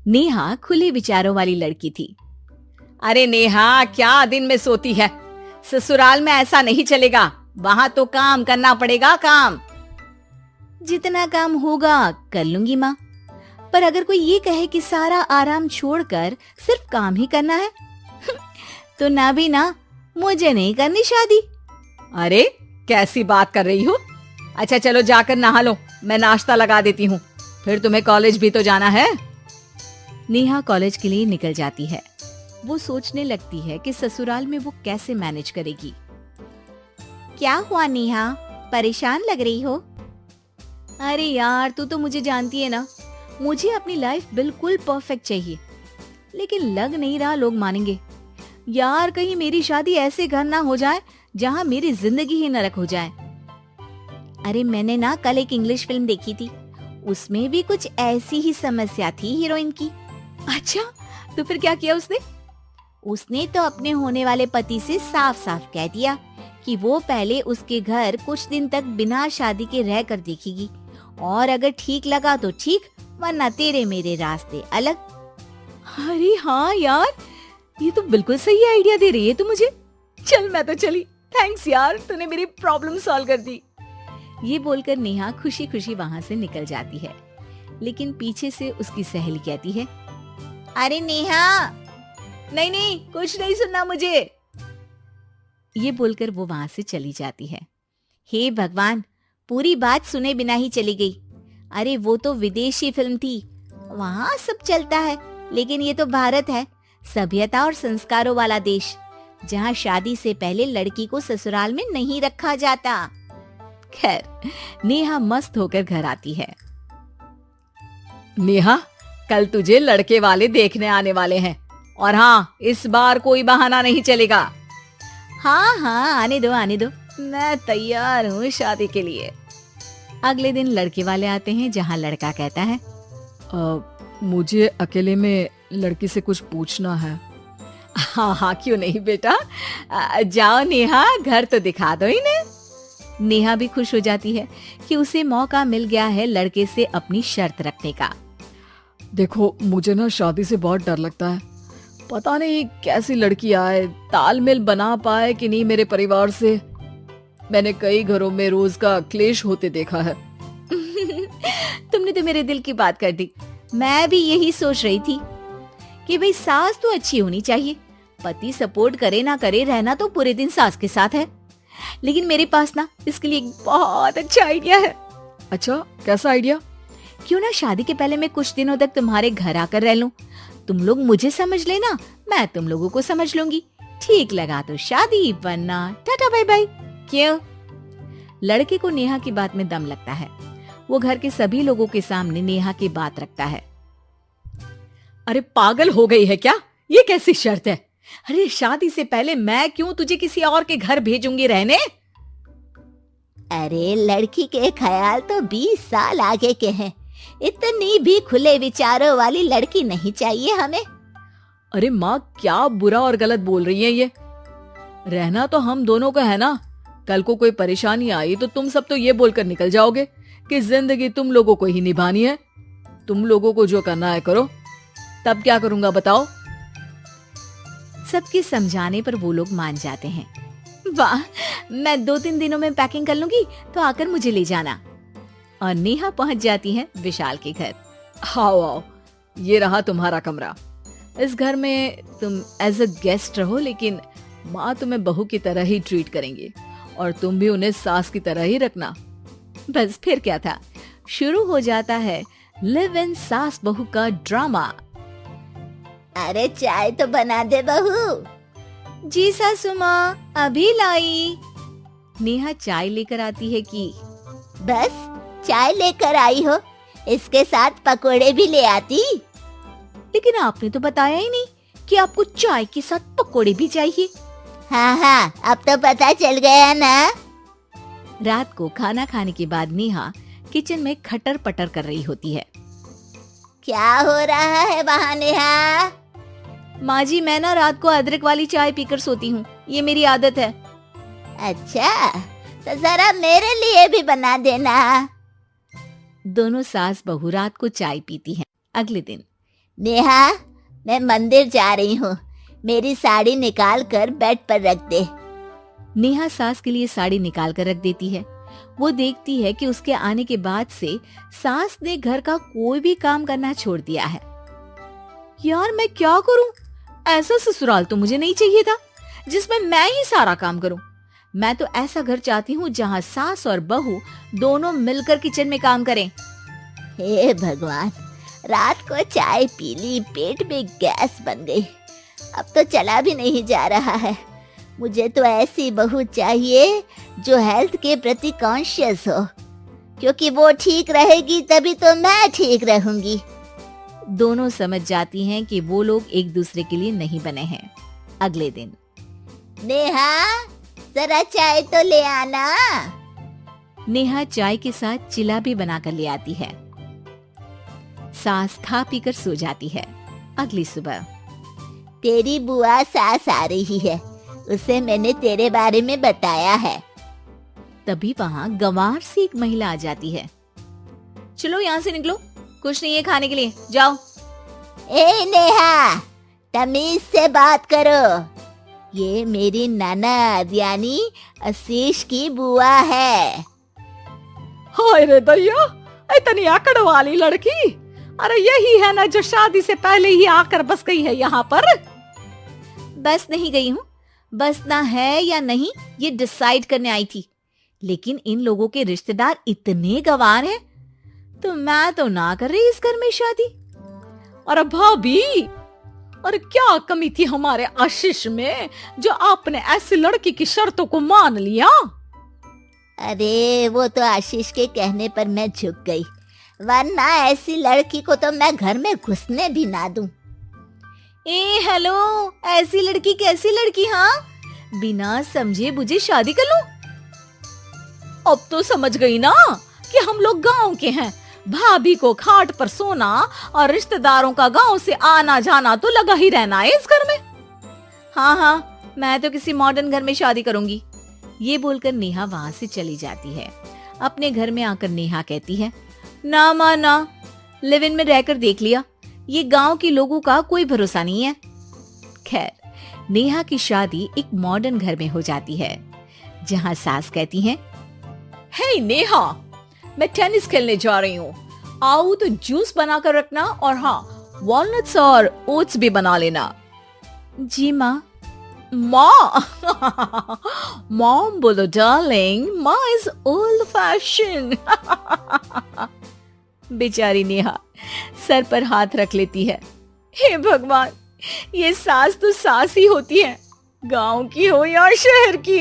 नेहा खुले विचारों वाली लड़की थी। अरे नेहा, क्या दिन में सोती है? ससुराल में ऐसा नहीं चलेगा, वहां तो काम करना पड़ेगा, काम। जितना काम होगा कर लूंगी माँ, पर अगर कोई ये कहे कि सारा आराम छोड़कर सिर्फ काम ही करना है तो ना भी ना, मुझे नहीं करनी शादी। अरे कैसी बात कर रही हो? अच्छा चलो जाकर नहा लो, मैं नाश्ता लगा देती हूँ, फिर तुम्हें कॉलेज भी तो जाना है। नेहा कॉलेज के लिए निकल जाती है। वो सोचने लगती है कि ससुराल में वो कैसे मैनेज करेगी। क्या हुआ नेहा, परेशान लग रही हो? अरे यार, तू तो मुझे जानती है ना, मुझे अपनी लाइफ बिल्कुल परफेक्ट चाहिए, लेकिन लग नहीं रहा लोग मानेंगे। यार कहीं मेरी शादी ऐसे घर ना हो जाए जहाँ मेरी जिंदगी ही नरक हो जाए। अरे मैंने ना कल एक इंग्लिश फिल्म देखी थी, उसमें भी कुछ ऐसी ही समस्या थी हीरोइन की। अच्छा, तो फिर क्या किया उसने? उसने तो अपने होने वाले पति से साफ साफ कह दिया कि वो पहले उसके घर कुछ दिन तक बिना शादी के रह कर देखेगी, और अगर ठीक लगा तो ठीक, वरना तेरे मेरे रास्ते अलग। अरे हाँ यार, ये तो बिल्कुल सही आइडिया दे रही है तू मुझे। चल मैं तो चली, थैंक्स यार, तूने मेरी प्रॉब्लम सॉल्व कर दी। ये बोलकर नेहा खुशी खुशी वहां से निकल जाती है, लेकिन पीछे से उसकी सहेली कहती है, अरे नेहा, नहीं नहीं, कुछ नहीं सुनना मुझे। ये बोलकर वो वहां से चली जाती है। हे भगवान, पूरी बात सुने बिना ही चली गई। अरे वो तो विदेशी फिल्म थी, वहां सब चलता है, लेकिन ये तो भारत है, सभ्यता और संस्कारों वाला देश, जहाँ शादी से पहले लड़की को ससुराल में नहीं रखा जाता। खैर, नेहा मस्त होकर घर आती है। नेहा, कल तुझे लड़के वाले देखने आने वाले हैं, और हाँ, इस बार कोई बहाना नहीं चलेगा। हाँ हाँ, आने दो आने दो, मैं तैयार हूँ शादी के लिए। अगले दिन लड़के वाले आते हैं, जहाँ लड़का कहता है, मुझे अकेले में लड़की से कुछ पूछना है। हाँ हाँ, क्यों नहीं बेटा, जाओ नेहा, घर तो दिखा दो इन्हें। नेहा भी खुश हो जाती है कि उसे मौका मिल गया है लड़के से अपनी शर्त रखने का। देखो, मुझे ना शादी से बहुत डर लगता है, पता नहीं कैसी लड़की आए, तालमेल बना पाए कि नहीं मेरे परिवार से। मैंने कई घरों में रोज का क्लेश होते देखा है। तुमने तो मेरे दिल की बात कर दी। मैं भी यही सोच रही थी कि भाई सास तो अच्छी होनी चाहिए, पति सपोर्ट करे ना करे, रहना तो पूरे दिन सास के साथ है, लेकिन मेरे पास ना इसके लिए एक बहुत अच्छा आइडिया है। अच्छा, कैसा आइडिया? क्यों ना शादी के पहले मैं कुछ दिनों तक तुम्हारे घर आकर रह लूं, तुम लोग मुझे समझ लेना, मैं तुम लोगों को समझ लूंगी, ठीक लगा तो शादी, वरना टाटा बाय बाय। क्यों? लड़के को नेहा की बात में दम लगता है, वो घर के सभी लोगों के सामने नेहा की बात रखता है। अरे पागल हो गई है क्या, ये कैसी शर्त है? अरे शादी से पहले मैं क्यों तुझे किसी और के घर भेजूंगी रहने? अरे लड़की के ख्याल तो 20 साल आगे के हैं, इतनी भी खुले विचारों वाली लड़की नहीं चाहिए हमें। अरे माँ, क्या बुरा और गलत बोल रही है ये? रहना तो हम दोनों का है ना, कल को कोई परेशानी आई तो तुम सब तो ये बोलकर निकल जाओगे कि जिंदगी तुम लोगों को ही निभानी है, तुम लोगों को जो करना है करो। तब क्या करूंगा बताओ? सबके समझाने पर वो लोग मान जाते हैं। वाह, मैं 2-3 दिनों में पैकिंग कर लूंगी, तो आकर मुझे ले जाना। और नेहा पहुंच जाती है विशाल के घर। आओ आओ, ये रहा तुम्हारा कमरा, इस घर में तुम एज अ गेस्ट रहो, लेकिन माँ तुम्हें बहू की तरह ही ट्रीट करेंगी, और तुम भी उन्हें सास की तरह ही रखना। बस फिर क्या था, शुरू हो जाता है लिव इन सास बहू का ड्रामा। अरे चाय तो बना दे बहू। जी सासू माँ, अभी लाई। नेहा चाय लेकर आती है कि बस चाय लेकर आई हो, इसके साथ पकोड़े भी ले आती। लेकिन आपने तो बताया ही नहीं कि आपको चाय के साथ पकोड़े भी चाहिए। हाँ हाँ, अब तो पता चल गया ना। रात को खाना खाने के बाद नेहा किचन में खटर पटर कर रही होती है। क्या हो रहा है वहाँ नेहा? माँ जी, मैं ना रात को अदरक वाली चाय पीकर सोती हूँ, ये मेरी आदत है। अच्छा, तो जरा मेरे लिए भी बना देना। दोनों सास बहू रात को चाय पीती हैं। अगले दिन नेहा, मैं मंदिर जा रही हूँ, मेरी साड़ी निकाल कर बेड पर रख दे। नेहा सास के लिए साड़ी निकाल कर रख देती है। वो देखती है कि उसके आने के बाद से सास ने घर का कोई भी काम करना छोड़ दिया है। यार मैं क्या करूं? ऐसा ससुराल तो मुझे नहीं चाहिए था जिसमें मैं ही सारा काम करूं। मैं तो ऐसा घर चाहती हूँ जहाँ सास और बहू दोनों मिलकर किचन में काम करें। हे भगवान, रात को चाय पी ली, पेट में गैस बन गई, अब तो चला भी नहीं जा रहा है। मुझे तो ऐसी बहू चाहिए जो हेल्थ के प्रति कॉन्शियस हो, क्योंकि वो ठीक रहेगी तभी तो मैं ठीक रहूंगी। दोनों समझ जाती हैं कि वो लोग एक दूसरे के लिए नहीं बने हैं। अगले दिन नेहा, जरा चाय तो ले आना। नेहा चाय के साथ चिला भी बनाकर ले आती है। सास खा पीकर सो जाती है। अगली सुबह तेरी बुआ सास आ रही है, उसे मैंने तेरे बारे में बताया है। तभी वहाँ गंवार से एक महिला आ जाती है। चलो यहाँ से निकलो, कुछ नहीं है खाने के लिए, जाओ। ए नेहा, तमीज से बात करो, ये मेरी ननद यानी आशीष की बुआ है। हाय रे दैया, इतनी आकड़ वाली लड़की! अरे यही है ना जो शादी से पहले ही आकर बस गई है यहाँ पर। बस नहीं गई हूँ, बसना है या नहीं ये डिसाइड करने आई थी, लेकिन इन लोगों के रिश्तेदार इतने गंवार हैं तो मैं तो ना कर रही इस घर में शादी। अरे भाभी, अरे क्या कमी थी हमारे आशीष में जो आपने ऐसी लड़की की शर्तों को मान लिया? अरे वो तो आशीष के कहने पर मैं झुक गई, वरना ऐसी लड़की को तो मैं घर में घुसने भी ना दूं। ए हेलो, ऐसी लड़की कैसी लड़की? हाँ, बिना समझे बुझे शादी कर लूं? अब तो समझ गई ना कि हम लोग गांव के हैं। भाभी को खाट पर सोना और रिश्तेदारों का गांव से आना जाना तो लगा ही रहना है इस घर में। हाँ हाँ, मैं तो किसी मॉडर्न घर में शादी करूंगी। ये बोलकर नेहा वहां से चली जाती है। अपने घर में आकर नेहा कहती है, ना माँ ना, लिव इन में रहकर देख लिया, ये गांव के लोगों का कोई भरोसा नहीं है। खैर, नेहा की शादी एक मॉडर्न घर में हो जाती है, जहां सास कहती है, हे नेहा, मैं टेनिस खेलने जा रही हूँ, आओ तो जूस बनाकर रखना और हाँ, वॉलनट्स और ओट्स भी बना लेना। जी माँ। माँ मॉम बोलो डार्लिंग, माँ इज ओल्ड फैशन। बेचारी नेहा सर पर हाथ रख लेती है। हे भगवान, ये सास तो सास ही होती है, गांव की हो या शहर की।